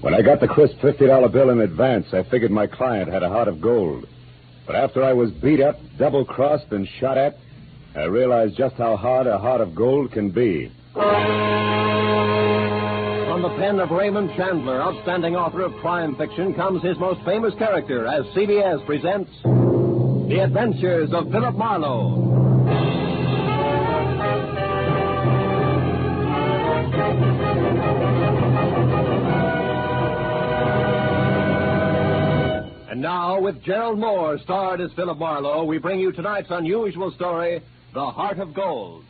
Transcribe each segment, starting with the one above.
When I got the crisp $50 bill in advance, I figured my client had a heart of gold. But after I was beat up, double-crossed, and shot at, I realized just how hard a heart of gold can be. From the pen of Raymond Chandler, outstanding author of crime fiction, comes his most famous character as CBS presents The Adventures of Philip Marlowe. And now, with Gerald Mohr starred as Philip Marlowe, we bring you tonight's unusual story, The Heart of Gold.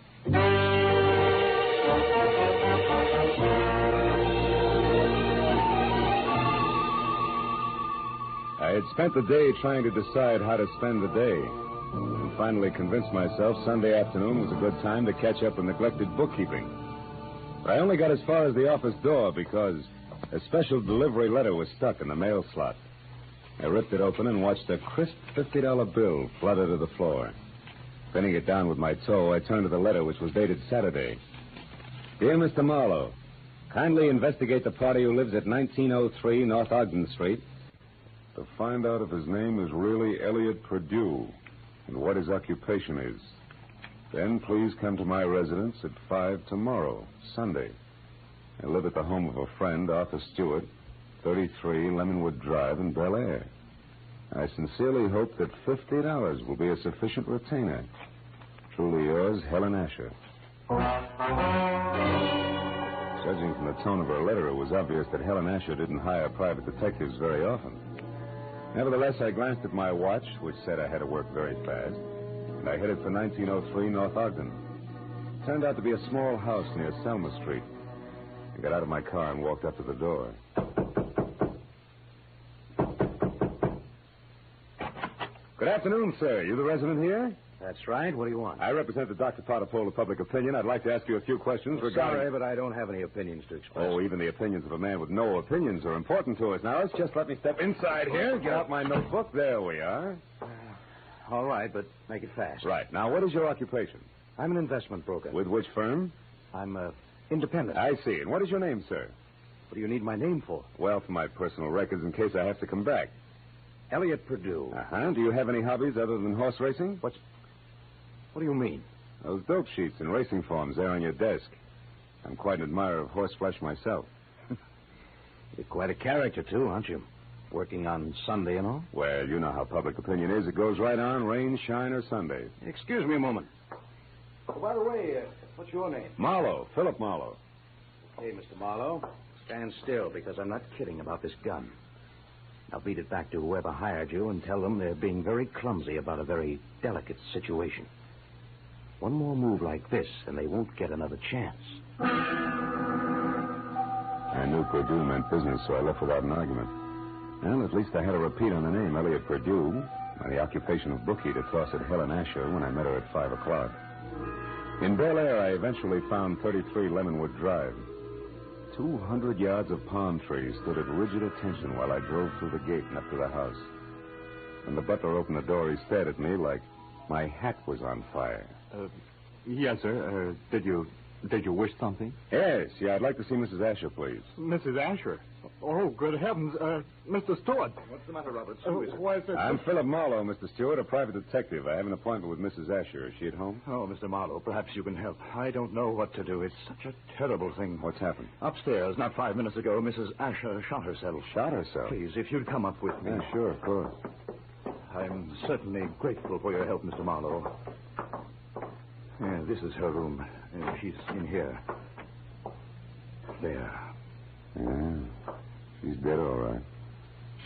I had spent the day trying to decide how to spend the day, and finally convinced myself Sunday afternoon was a good time to catch up with neglected bookkeeping. But I only got as far as the office door because a special delivery letter was stuck in the mail slot. I ripped it open and watched a crisp $50 bill flutter to the floor. Pinning it down with my toe, I turned to the letter, which was dated Saturday. Dear Mr. Marlowe, kindly investigate the party who lives at 1903 North Ogden Street to find out if his name is really Elliot Perdue and what his occupation is. Then please come to my residence at 5 tomorrow, Sunday. I live at the home of a friend, Arthur Stewart, 33 Lemonwood Drive in Bel Air. I sincerely hope that $50 will be a sufficient retainer. Truly yours, Helen Asher. Judging from the tone of her letter, it was obvious that Helen Asher didn't hire private detectives very often. Nevertheless, I glanced at my watch, which said I had to work very fast, and I headed for 1903 North Ogden. It turned out to be a small house near Selma Street. I got out of my car and walked up to the door. Good afternoon, sir. You the resident here? That's right. What do you want? I represent the Dr. Potter poll of public opinion. I'd like to ask you a few questions regarding... Sorry, but I don't have any opinions to express. Oh, even the opinions of a man with no opinions are important to us. Now, let's just let me step inside here, get out my notebook. There we are. All right, but make it fast. Right. Now, what is your occupation? I'm an investment broker. With which firm? I'm independent. I see. And what is your name, sir? What do you need my name for? Well, for my personal records in case I have to come back. Elliot Perdue. Uh-huh. Do you have any hobbies other than horse racing? What do you mean? Those dope sheets and racing forms there on your desk. I'm quite an admirer of horseflesh myself. You're quite a character, too, aren't you? Working on Sunday and all? Well, you know how public opinion is. It goes right on, rain, shine, or Sunday. Excuse me a moment. Oh, by the way, what's your name? Marlowe, Philip Marlowe. Okay, Mr. Marlowe. Stand still, because I'm not kidding about this gun. Now beat it back to whoever hired you and tell them they're being very clumsy about a very delicate situation. One more move like this, and they won't get another chance. I knew Perdue meant business, so I left without an argument. Well, at least I had a repeat on the name, Elliot Perdue, and the occupation of bookie to toss at Helen Asher when I met her at 5 o'clock. In Bel Air, I eventually found 33 Lemonwood Drive. 200 yards of palm trees stood at rigid attention while I drove through the gate and up to the house. When the butler opened the door, he stared at me like my hat was on fire. Yes, sir. Did you wish something? Yes, I'd like to see Mrs. Asher, please. Mrs. Asher? Oh, good heavens. Mr. Stewart. What's the matter, Robert? Who is it? Why is it? I'm Philip Marlowe, Mr. Stewart, a private detective. I have an appointment with Mrs. Asher. Is she at home? Oh, Mr. Marlowe, perhaps you can help. I don't know what to do. It's such a terrible thing. What's happened? Upstairs, not 5 minutes ago, Mrs. Asher shot herself. Shot herself? Please, if you'd come up with me. Yeah, sure, of course. I'm certainly grateful for your help, Mr. Marlowe. Yeah, this is her room. She's in here. There. Yeah, she's dead, all right.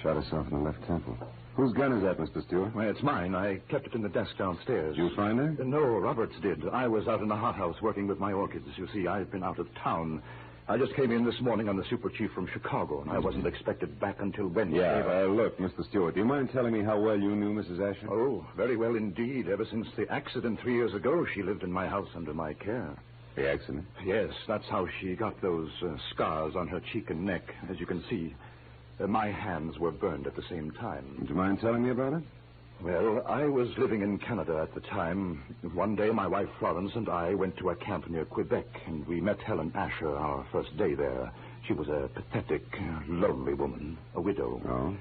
Shot herself in the left temple. Whose gun is that, Mr. Stewart? Well, it's mine. I kept it in the desk downstairs. Did you find her? No, Roberts did. I was out in the hothouse working with my orchids. You see, I've been out of town. I just came in this morning on the super chief from Chicago, and I wasn't expected back until Wednesday. Yeah, look, Mr. Stewart, do you mind telling me how well you knew Mrs. Asher? Oh, very well indeed. Ever since the accident 3 years ago, she lived in my house under my care. The accident? Yes, that's how she got those scars on her cheek and neck. As you can see, my hands were burned at the same time. Would you mind telling me about it? Well, I was living in Canada at the time. One day, my wife Florence and I went to a camp near Quebec, and we met Helen Asher our first day there. She was a pathetic, lonely woman, a widow. Oh?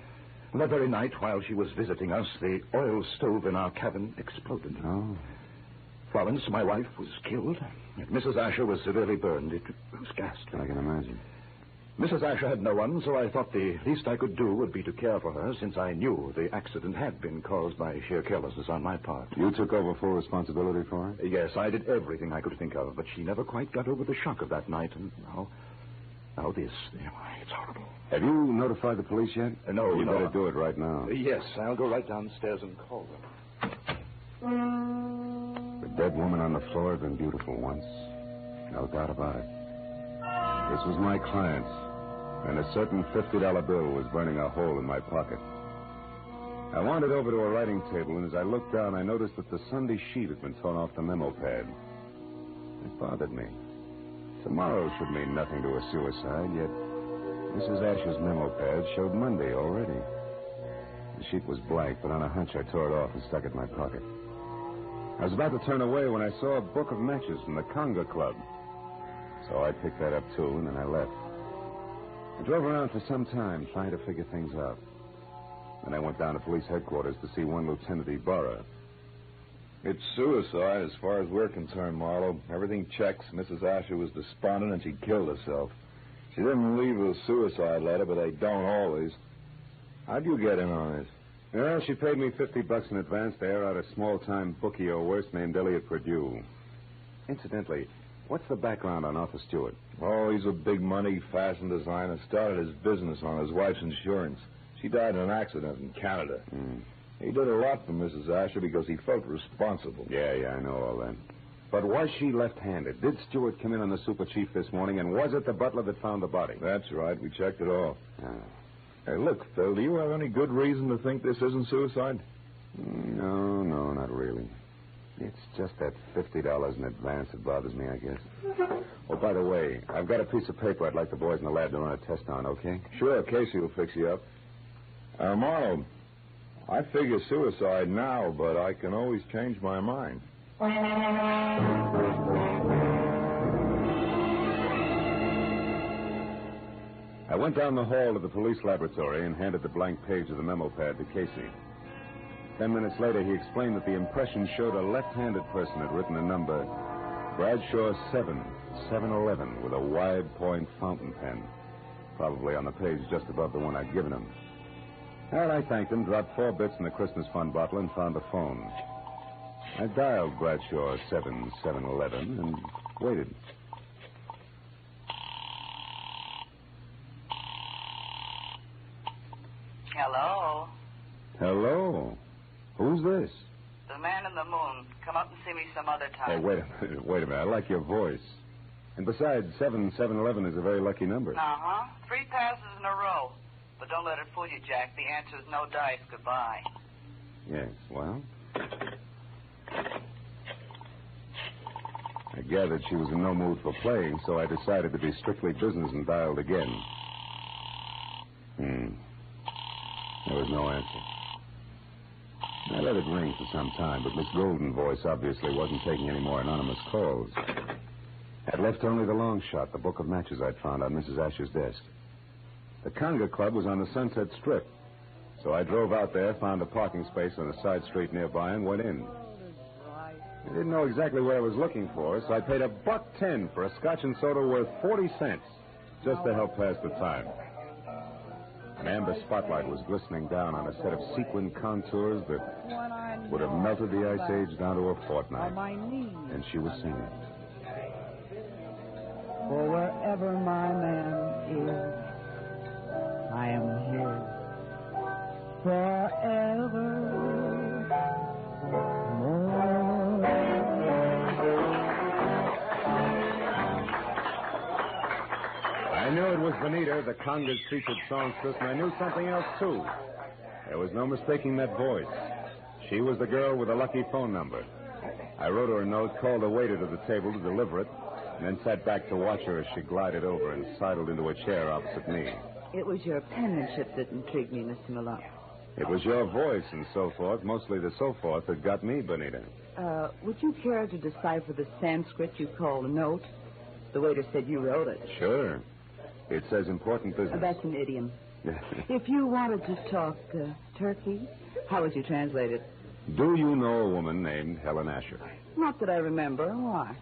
That very night, while she was visiting us, the oil stove in our cabin exploded. Oh. Florence, my wife, was killed, and Mrs. Asher was severely burned. It was ghastly. I can imagine. Mrs. Asher had no one, so I thought the least I could do would be to care for her, since I knew the accident had been caused by sheer carelessness on my part. You took over full responsibility for her? Yes, I did everything I could think of, but she never quite got over the shock of that night, and now this. It's horrible. Have you notified the police yet? No, You no. better do it right now. Yes, I'll go right downstairs and call them. The dead woman on the floor had been beautiful once. No doubt about it. This was my client's, and a certain $50 bill was burning a hole in my pocket. I wandered over to a writing table, and as I looked down, I noticed that the Sunday sheet had been torn off the memo pad. It bothered me. Tomorrow should mean nothing to a suicide, yet Mrs. Asher's memo pad showed Monday already. The sheet was blank, but on a hunch I tore it off and stuck it in my pocket. I was about to turn away when I saw a book of matches from the Conga Club. So I picked that up, too, and then I left. I drove around for some time trying to figure things out. Then I went down to police headquarters to see one Lieutenant Ibarra. It's suicide as far as we're concerned, Marlowe. Everything checks. Mrs. Asher was despondent and she killed herself. She didn't leave a suicide letter, but they don't always. How'd you get in on this? Well, she paid me $50 in advance to air out a small-time bookie or worse named Elliot Purdue. Incidentally, what's the background on Arthur Stewart? Oh, he's a big-money fashion designer. Started his business on his wife's insurance. She died in an accident in Canada. He did a lot for Mrs. Asher because he felt responsible. Yeah, I know all that. But was she left-handed? Did Stewart come in on the super chief this morning, and was it the butler that found the body? That's right. We checked it all. Ah. Hey, look, Phil, do you have any good reason to think this isn't suicide? No, not really. It's just that $50 in advance that bothers me, I guess. Oh, by the way, I've got a piece of paper I'd like the boys in the lab to run a test on, okay? Sure, Casey will fix you up. Marlowe, I figure suicide now, but I can always change my mind. I went down the hall to the police laboratory and handed the blank page of the memo pad to Casey. 10 minutes later, he explained that the impression showed a left-handed person had written a number, Bradshaw 711, with a wide-point fountain pen, probably on the page just above the one I'd given him. Well, I thanked him, dropped 4 bits in the Christmas fund bottle, and found the phone. I dialed Bradshaw 711 and waited. Hello? Hello? Who's this? The man in the moon. Come up and see me some other Hey, time. wait a minute. I like your voice. And besides, 711 is a very lucky number. 3 passes in a row. But don't let it fool you, Jack. The answer is no dice. Goodbye. Yes, well? I gathered she was in no mood for playing, so I decided to be strictly business and dialed again. There was no answer. I let it ring for some time, but Miss Golden's voice obviously wasn't taking any more anonymous calls. I'd left only the long shot, the book of matches I'd found on Mrs. Asher's desk. The Conga Club was on the Sunset Strip, so I drove out there, found a parking space on a side street nearby, and went in. I didn't know exactly what I was looking for, so I paid $1.10 for a scotch and soda worth 40 cents, just to help pass the time. An amber spotlight was glistening down on a set of sequin contours that would have melted the Ice Age down to a fortnight. And she was singing. For wherever my man is, I am his forever. I knew it was Bonita, the Conga's featured songstress, and I knew something else, too. There was no mistaking that voice. She was the girl with the lucky phone number. I wrote her a note, called a waiter to the table to deliver it, and then sat back to watch her as she glided over and sidled into a chair opposite me. It was your penmanship that intrigued me, Mr. Malone. It was your voice and so forth, mostly the so forth, that got me, Benita. Would you care to decipher the Sanskrit you call a note? The waiter said you wrote it. Sure. It says important business. That's an idiom. If you wanted to talk turkey, how would you translate it? Do you know a woman named Helen Asher? Not that I remember. Why?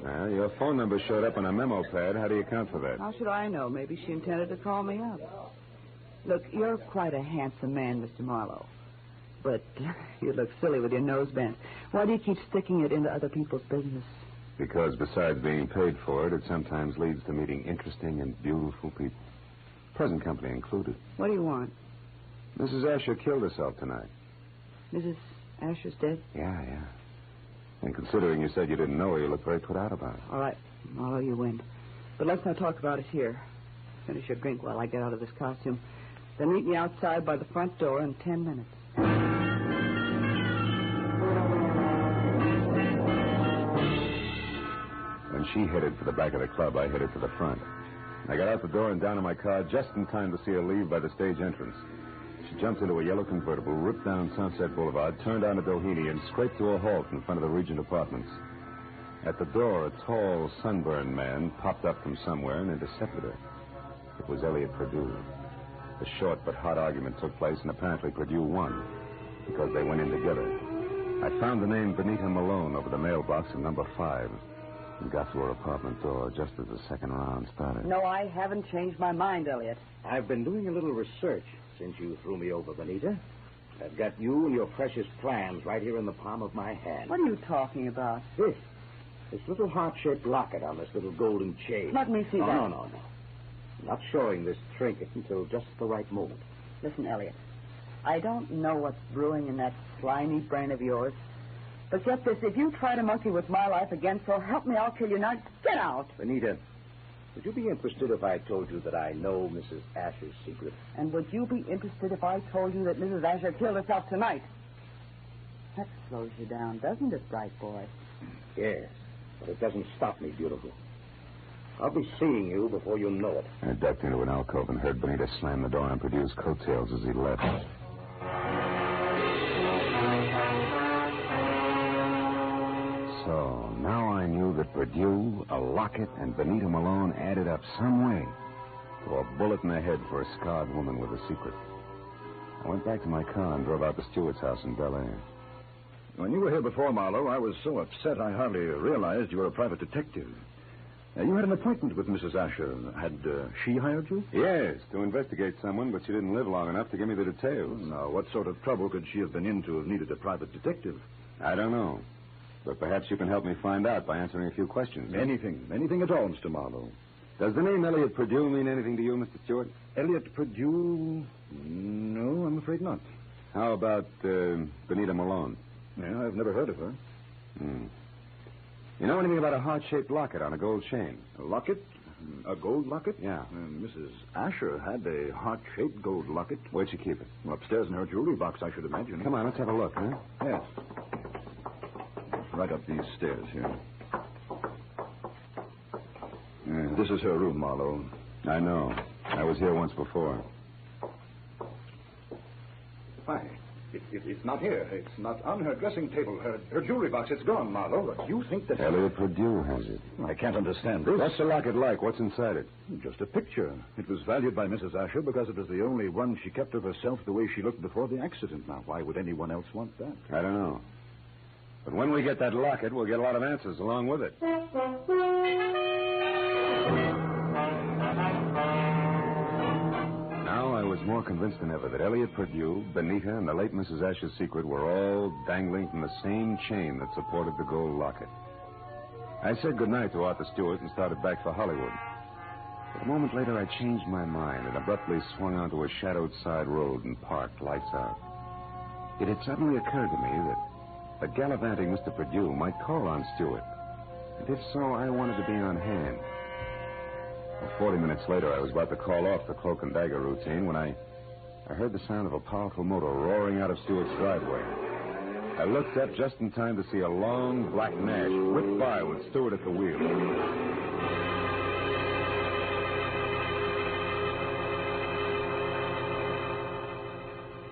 Well, your phone number showed up on a memo pad. How do you account for that? How should I know? Maybe she intended to call me up. Look, you're quite a handsome man, Mr. Marlowe. But you look silly with your nose bent. Why do you keep sticking it into other people's business? Because besides being paid for it, it sometimes leads to meeting interesting and beautiful people. Present company included. What do you want? Mrs. Asher killed herself tonight. Mrs. Asher's dead? Yeah. And considering you said you didn't know her, you look very put out about it. All right, Marlowe, you win. But let's not talk about it here. Finish your drink while I get out of this costume. Then meet me outside by the front door in 10 minutes. When she headed for the back of the club, I headed for the front. I got out the door and down to my car just in time to see her leave by the stage entrance. She jumped into a yellow convertible, ripped down Sunset Boulevard, turned onto Doheny, and scraped to a halt in front of the Regent Apartments. At the door, a tall, sunburned man popped up from somewhere and intercepted her. It was Elliot Perdue. A short but hot argument took place, and apparently Perdue won, because they went in together. I found the name Benita Malone over the mailbox in number 5 and got to her apartment door just as the second round started. No, I haven't changed my mind, Elliot. I've been doing a little research since you threw me over, Benita. I've got you and your precious plans right here in the palm of my hand. What are you talking about? This little heart-shaped locket on this little golden chain. Let me see that. No. I'm not showing this trinket until just the right moment. Listen, Elliot, I don't know what's brewing in that slimy brain of yours. But get this, if you try to monkey with my life again, so help me, I'll kill you. Now, get out. Benita, would you be interested if I told you that I know Mrs. Asher's secret? And would you be interested if I told you that Mrs. Asher killed herself tonight? That slows you down, doesn't it, bright boy? Yes, but it doesn't stop me, beautiful. I'll be seeing you before you know it. I ducked into an alcove and heard Benita slam the door on Perdue's coattails as he left. So, now I knew that Perdue, a locket, and Benita Malone added up some way to a bullet in the head for a scarred woman with a secret. I went back to my car and drove out to Stewart's house in Bel Air. When you were here before, Marlowe, I was so upset I hardly realized you were a private detective. You had an appointment with Mrs. Asher. Had she hired you? Yes, to investigate someone, but she didn't live long enough to give me the details. Now, what sort of trouble could she have been in to have needed a private detective? I don't know. But perhaps you can help me find out by answering a few questions. Anything at all, Mr. Marlowe. Does the name Elliot Perdue mean anything to you, Mr. Stewart? Elliot Perdue? No, I'm afraid not. How about Benita Malone? Yeah, I've never heard of her. You know anything about a heart-shaped locket on a gold chain? A locket? A gold locket? Yeah. Mrs. Asher had a heart-shaped gold locket. Where'd she keep it? Well, upstairs in her jewelry box, I should imagine. Come on, let's have a look, huh? Yes. Right up these stairs here. This is her room, Marlowe. I know. I was here once before. Why? It's not here. It's not on her dressing table. Her jewelry box, it's gone, Marlowe. But you think that... Elliot Perdue has it. I can't understand this. What's the locket like? What's inside it? Just a picture. It was valued by Mrs. Asher because it was the only one she kept of herself the way she looked before the accident. Now, why would anyone else want that? I don't know. But when we get that locket, we'll get a lot of answers along with it. Now I was more convinced than ever that Elliot Perdue, Benita, and the late Mrs. Asher's secret were all dangling from the same chain that supported the gold locket. I said goodnight to Arthur Stewart and started back for Hollywood. But a moment later, I changed my mind and abruptly swung onto a shadowed side road and parked, lights out. It had suddenly occurred to me that the gallivanting Mr. Perdue might call on Stewart. And if so, I wanted to be on hand. Well, 40 minutes later, I was about to call off the cloak and dagger routine when I heard the sound of a powerful motor roaring out of Stewart's driveway. I looked up just in time to see a long black Nash whip by with Stewart at the wheel.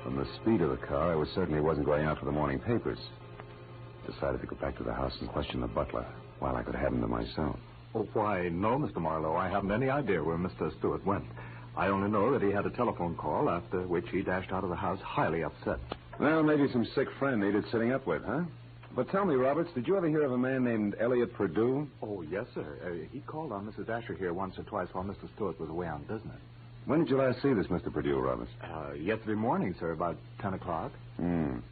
The From the speed of the car, I was certain he wasn't going out for the morning papers. Decided to go back to the house and question the butler while I could have him to myself. Oh, why, no, Mr. Marlowe. I haven't any idea where Mr. Stewart went. I only know that he had a telephone call, after which he dashed out of the house highly upset. Well, maybe some sick friend needed sitting up with, huh? But tell me, Roberts, did you ever hear of a man named Elliot Perdue? Oh, yes, sir. He called on Mrs. Asher here once or twice while Mr. Stewart was away on business. When did you last see this Mr. Perdue, Roberts? Yesterday morning, sir, about 10 o'clock. And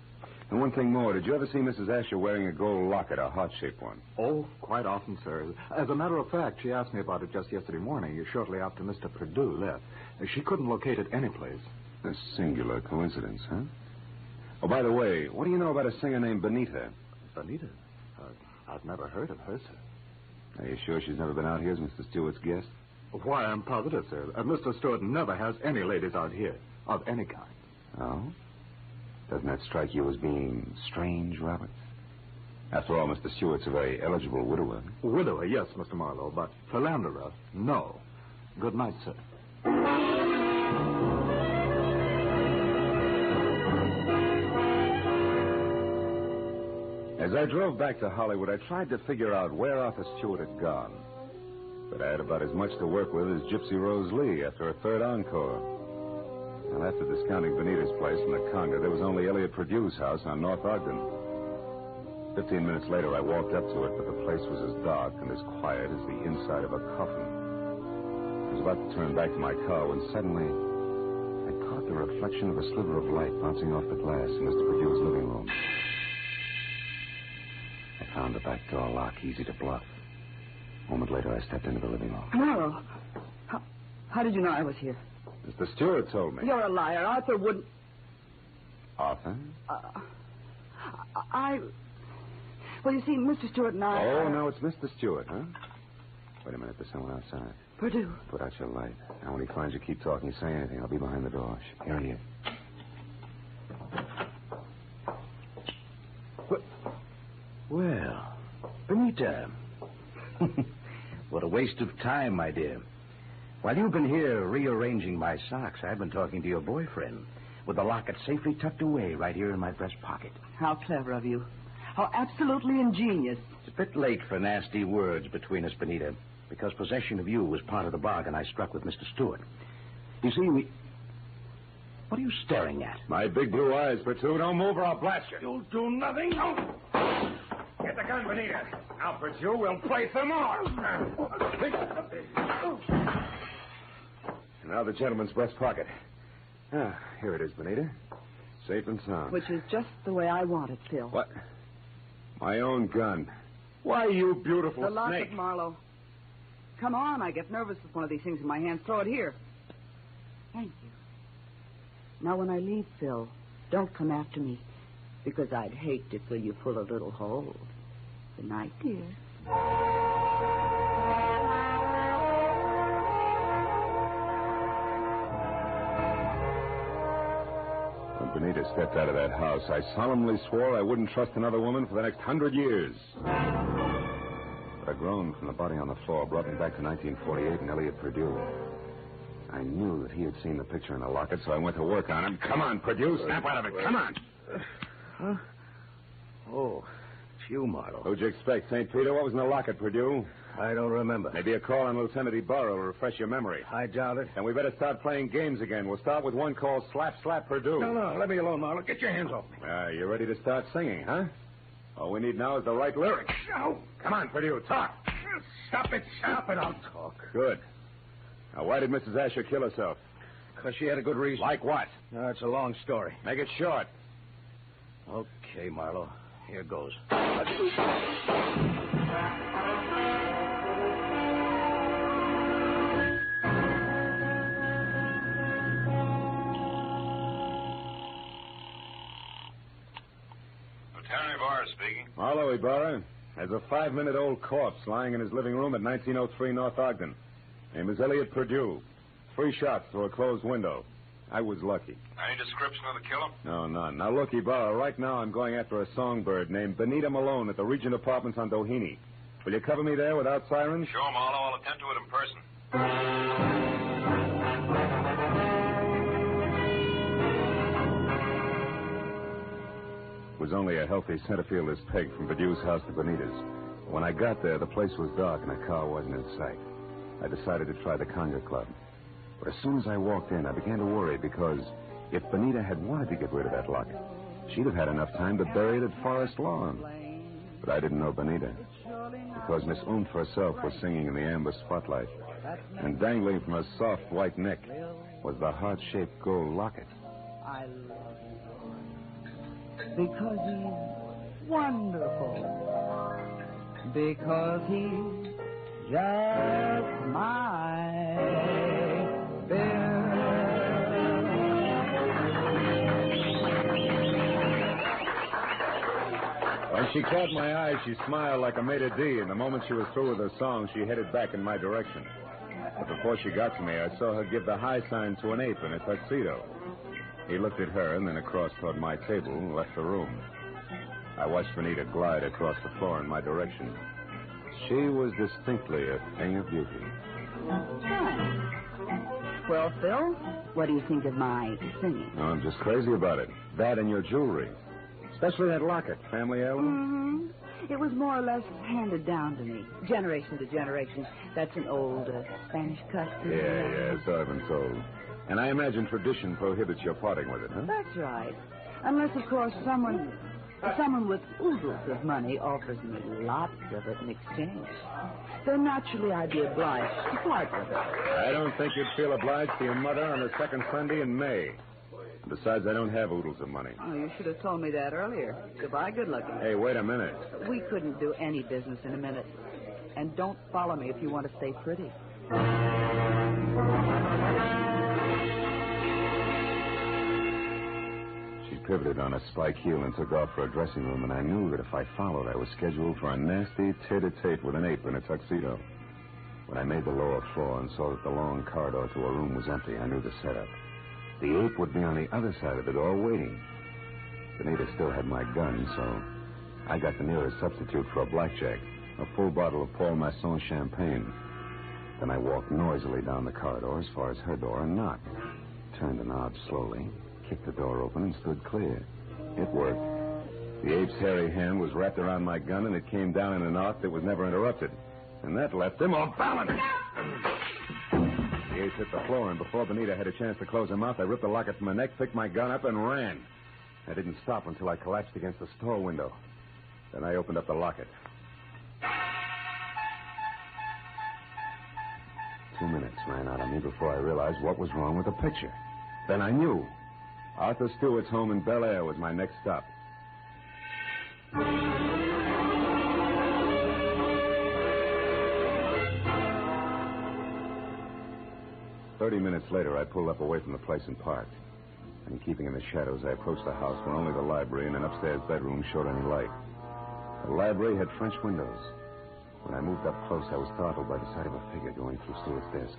one thing more, did you ever see Mrs. Asher wearing a gold locket, a heart-shaped one? Oh, quite often, sir. As a matter of fact, she asked me about it just yesterday morning, shortly after Mr. Perdue left. She couldn't locate it anyplace. A singular coincidence, huh? Oh, by the way, what do you know about a singer named Benita? Benita? I've never heard of her, sir. Are you sure she's never been out here as Mr. Stewart's guest? Why, I'm positive, sir. Mr. Stewart never has any ladies out here, of any kind. Oh? Doesn't that strike you as being strange, Roberts? After all, Mr. Stewart's a very eligible widower. Widower, yes, Mr. Marlowe, but philanderer, no. Good night, sir. As I drove back to Hollywood, I tried to figure out where Arthur Stewart had gone. But I had about as much to work with as Gypsy Rose Lee after a third encore. And after discounting Benita's place in the Conga, there was only Elliot Perdue's house on North Ogden. 15 minutes later, I walked up to it, but the place was as dark and as quiet as the inside of a coffin. I was about to turn back to my car when suddenly I caught the reflection of a sliver of light bouncing off the glass in Mr. Perdue's living room. I found the back door lock easy to bluff. A moment later, I stepped into the living room. Marlowe, how did you know I was here? Mr. Stewart told me. You're a liar. Arthur wouldn't... Arthur? Well, you see, Mr. Stewart and I... Oh, now it's Mr. Stewart, huh? Wait a minute, there's someone outside. Perdue. Put out your light. Now, when he finds you, keep talking, say anything. I'll be behind the door. Here he is. Well, Benita. What a waste of time, my dear. While you've been here rearranging my socks, I've been talking to your boyfriend with the locket safely tucked away right here in my breast pocket. How clever of you. How absolutely ingenious. It's a bit late for nasty words between us, Benita, because possession of you was part of the bargain I struck with Mr. Stewart. You see, What are you staring at? My big blue eyes, Perdue. Don't move or I'll blast you. You'll do nothing. No. Get the gun, Benita. Now, Perdue, we'll play some more. Now the gentleman's breast pocket. Ah, here it is, Benita. Safe and sound. Which is just the way I want it, Phil. What? My own gun. Why, you beautiful The locket, snake. Marlowe. Come on, I get nervous with one of these things in my hands. Throw it here. Thank you. Now, when I leave, Phil, don't come after me, because I'd hate to fill you full of little holes. Good night, dear. When Benita stepped out of that house, I solemnly swore I wouldn't trust another woman for the next 100 years. But a groan from the body on the floor brought me back to 1948 and Elliot Perdue. I knew that he had seen the picture in the locket, so I went to work on him. Come on, Perdue, snap out of it. Come on. Huh? Oh, it's you, Marlowe. Who'd you expect, St. Peter? What was in the locket, Perdue? I don't remember. Maybe a call on Lieutenant Ibarra will refresh your memory. I doubt it. And we better start playing games again. We'll start with one called Slap, Slap, Perdue. No, let me alone, Marlowe. Get your hands off me. You ready to start singing, huh? All we need now is the right lyrics. No. Come on, Perdue, talk. Stop it, I'll talk. Good. Now, why did Mrs. Asher kill herself? Because she had a good reason. Like what? No, it's a long story. Make it short. Okay, Marlowe. Here goes. Lieutenant Ibarra speaking. Marlowe, Ibarra. There's a 5-minute-old corpse lying in his living room at 1903 North Ogden. Name is Elliot Perdue. 3 shots through a closed window. I was lucky. Any description of the killer? No, none. Now, look, Ibarra, right now I'm going after a songbird named Benita Malone at the Regent Apartments on Doheny. Will you cover me there without sirens? Sure, Marlowe. I'll attend to it in person. was only a healthy center fielder's peg from Bedue's house to Benita's. When I got there, the place was dark and a car wasn't in sight. I decided to try the Conga Club. But as soon as I walked in, I began to worry because if Benita had wanted to get rid of that locket, she'd have had enough time to bury it at Forest Lawn. But I didn't know Benita, because Miss Oomph herself was singing in the amber spotlight, and dangling from her soft white neck was the heart-shaped gold locket. I love you because he's wonderful, because he's just my Bill. When she caught my eye, she smiled like a maitre d', and the moment she was through with her song, she headed back in my direction. But before she got to me, I saw her give the high sign to an ape in a tuxedo. He looked at her and then across toward my table and left the room. I watched Benita glide across the floor in my direction. She was distinctly a thing of beauty. Well, Phil, what do you think of my singing? Oh, I'm just crazy about it. That and your jewelry. Especially that locket. Family heirloom? Mm-hmm. It was more or less handed down to me, generation to generation. That's an old Spanish custom. Yeah, so I've been told. And I imagine tradition prohibits your parting with it, huh? That's right. Unless, of course, someone with oodles of money offers me lots of it in exchange. Then naturally I'd be obliged to part with it. I don't think you'd feel obliged to your mother on the second Sunday in May. Besides, I don't have oodles of money. Oh, you should have told me that earlier. Goodbye, good looking. Hey, wait a minute. We couldn't do any business in a minute. And don't follow me if you want to stay pretty. She pivoted on a spike heel and took off for a dressing room, and I knew that if I followed, I was scheduled for a nasty tete-a-tete with an ape in a tuxedo. When I made the lower floor and saw that the long corridor to her room was empty, I knew the setup. The ape would be on the other side of the door waiting. Benita still had my gun, so I got the nearest substitute for a blackjack, a full bottle of Paul Masson champagne. Then I walked noisily down the corridor as far as her door and knocked. Turned the knob slowly, kicked the door open, and stood clear. It worked. The ape's hairy hand was wrapped around my gun, and it came down in an arc that was never interrupted. And that left him off balance. The ape hit the floor, and before Benita had a chance to close her mouth, I ripped the locket from her neck, picked my gun up, and ran. I didn't stop until I collapsed against the store window. Then I opened up the locket. 2 minutes ran out on me before I realized what was wrong with the picture. Then I knew. Arthur Stewart's home in Bel Air was my next stop. 30 minutes later, I pulled up away from the place and parked. And keeping in the shadows, I approached the house where only the library and an upstairs bedroom showed any light. The library had French windows. When I moved up close, I was startled by the sight of a figure going through Stewart's desk.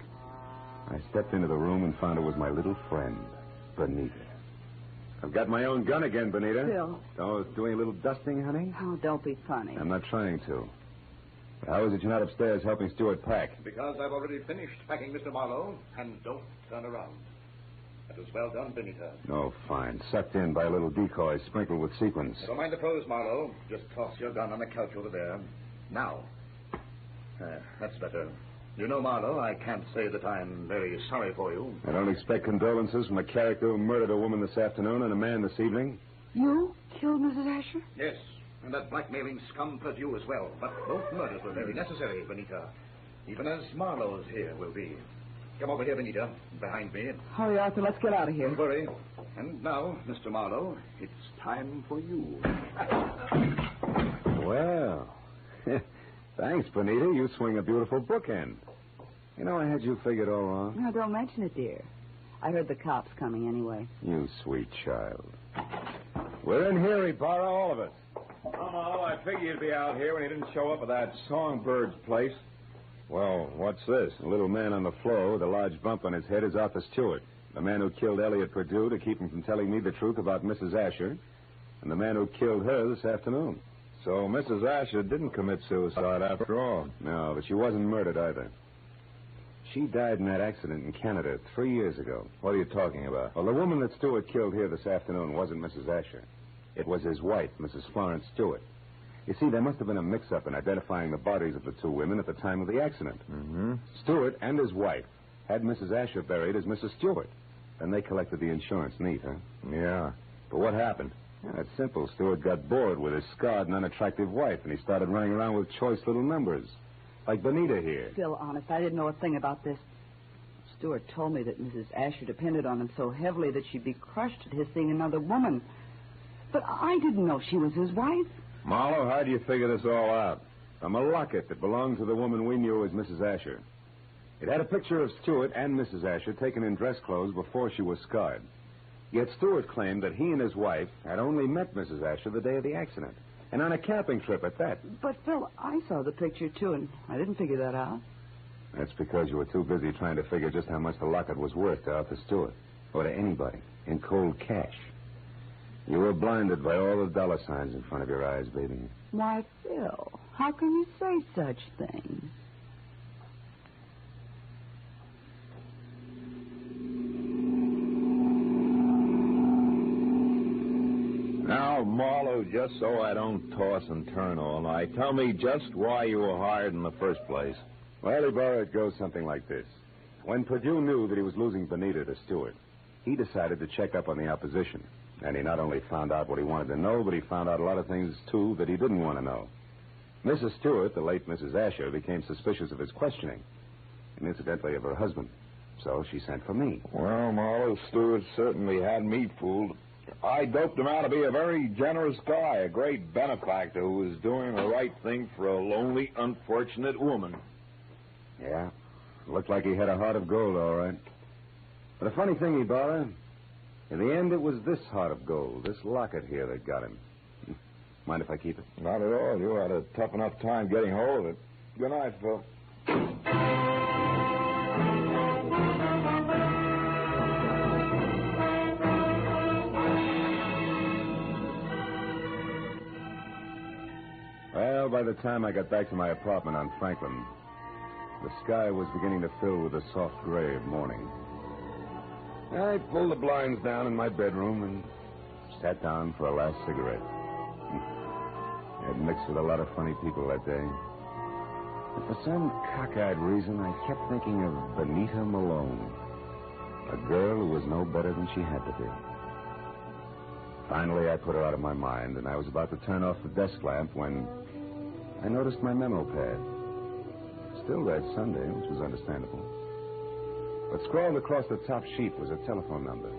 I stepped into the room and found it was my little friend, Benita. I've got my own gun again, Benita. Phil. Oh, doing a little dusting, honey? Oh, don't be funny. I'm not trying to. How is it you're not upstairs helping Stewart pack? Because I've already finished packing, Mr. Marlowe, and don't turn around. That was well done, Benita. Oh, fine. Sucked in by a little decoy sprinkled with sequins. Never mind the pose, Marlowe. Just toss your gun on the couch over there. Now. That's better. You know, Marlowe, I can't say that I'm very sorry for you. I don't expect condolences from a character who murdered a woman this afternoon and a man this evening. You killed Mrs. Asher? Yes, and that blackmailing scum Perdue as well. But both murders were very necessary, Benita. Even as Marlowe's here will be. Come over here, Benita, behind me. Hurry, Arthur, let's get out of here. Don't worry. And now, Mr. Marlowe, it's time for you. Well, thanks, Benita. You swing a beautiful bookend. You know, I had you figured all wrong. No, don't mention it, dear. I heard the cops coming anyway. You sweet child. We're in here, Ibarra, all of us. Oh, I figured you'd be out here when you didn't show up at that Songbird's place. Well, what's this? A little man on the floor with a large bump on his head is Arthur Stewart, the man who killed Elliot Perdue to keep him from telling me the truth about Mrs. Asher, and the man who killed her this afternoon. So Mrs. Asher didn't commit suicide after all. No, but she wasn't murdered either. She died in that accident in Canada 3 years ago. What are you talking about? Well, the woman that Stewart killed here this afternoon wasn't Mrs. Asher. It was his wife, Mrs. Florence Stewart. You see, there must have been a mix-up in identifying the bodies of the two women at the time of the accident. Mm-hmm. Stewart and his wife had Mrs. Asher buried as Mrs. Stewart. Then they collected the insurance neat, huh? Yeah. But what happened? Yeah, it's simple. Stewart got bored with his scarred and unattractive wife, and he started running around with choice little numbers. Like Benita here. Phil, honest, I didn't know a thing about this. Stewart told me that Mrs. Asher depended on him so heavily that she'd be crushed at his seeing another woman. But I didn't know she was his wife. Marlowe, how do you figure this all out? From a locket that belonged to the woman we knew as Mrs. Asher. It had a picture of Stewart and Mrs. Asher taken in dress clothes before she was scarred. Yet Stewart claimed that he and his wife had only met Mrs. Asher the day of the accident, and on a camping trip at that. But, Phil, I saw the picture, too, and I didn't figure that out. That's because you were too busy trying to figure just how much the locket was worth to Arthur Stewart, or to anybody, in cold cash. You were blinded by all the dollar signs in front of your eyes, baby. Why, Phil, how can you say such things? Now, Marlowe, just so I don't toss and turn all night, tell me just why you were hired in the first place. Well, Ibarra, it goes something like this. When Purdue knew that he was losing Benita to Stewart, he decided to check up on the opposition. And he not only found out what he wanted to know, but he found out a lot of things, too, that he didn't want to know. Mrs. Stewart, the late Mrs. Asher, became suspicious of his questioning, and incidentally of her husband. So she sent for me. Well, Marlowe, Stewart certainly had me fooled. I doped him out to be a very generous guy, a great benefactor who was doing the right thing for a lonely, unfortunate woman. Yeah, looked like he had a heart of gold, all right. But a funny thing, Ibarra, in the end, it was this heart of gold, this locket here, that got him. Mind if I keep it? Not at all. You had a tough enough time getting hold of it. Good night, Phil. Well, by the time I got back to my apartment on Franklin, the sky was beginning to fill with the soft gray of morning. I pulled the blinds down in my bedroom and sat down for a last cigarette. I had mixed with a lot of funny people that day. But for some cockeyed reason, I kept thinking of Benita Malone, a girl who was no better than she had to be. Finally, I put her out of my mind, and I was about to turn off the desk lamp when I noticed my memo pad. Still read Sunday, which was understandable. But scrawled across the top sheet was a telephone number.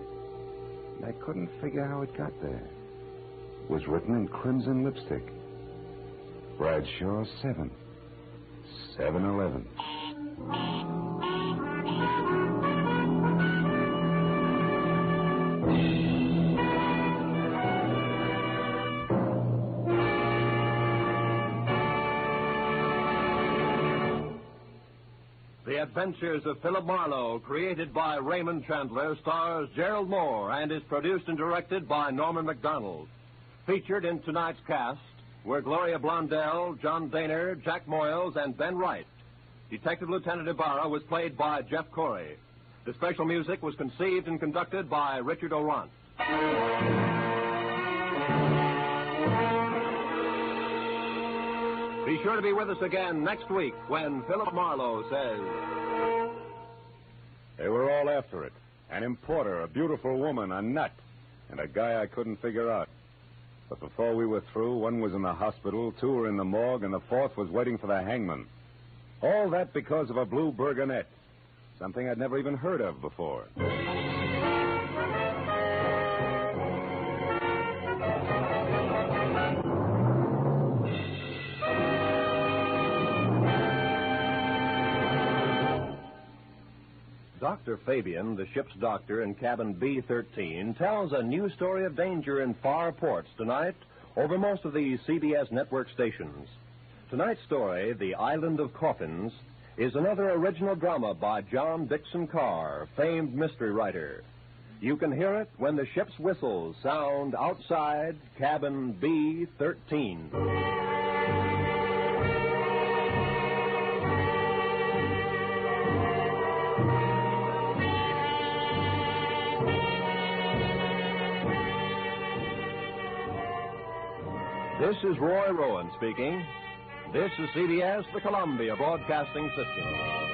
And I couldn't figure how it got there. It was written in crimson lipstick. Bradshaw 7. 7-Eleven. The Adventures of Philip Marlowe, created by Raymond Chandler, stars Gerald Mohr and is produced and directed by Norman MacDonald. Featured in tonight's cast were Gloria Blondell, John Daner, Jack Moyles, and Ben Wright. Detective Lieutenant Ibarra was played by Jeff Corey. The special music was conceived and conducted by Richard Orant. Be sure to be with us again next week when Philip Marlowe says... They were all after it. An importer, a beautiful woman, a nut, and a guy I couldn't figure out. But before we were through, one was in the hospital, two were in the morgue, and the fourth was waiting for the hangman. All that because of a blue burgonet, something I'd never even heard of before. Dr. Fabian, the ship's doctor in cabin B-13, tells a new story of danger in far ports tonight over most of the CBS network stations. Tonight's story, The Island of Coffins, is another original drama by John Dixon Carr, famed mystery writer. You can hear it when the ship's whistles sound outside cabin B-13. This is Roy Rowan speaking. This is CBS, the Columbia Broadcasting System.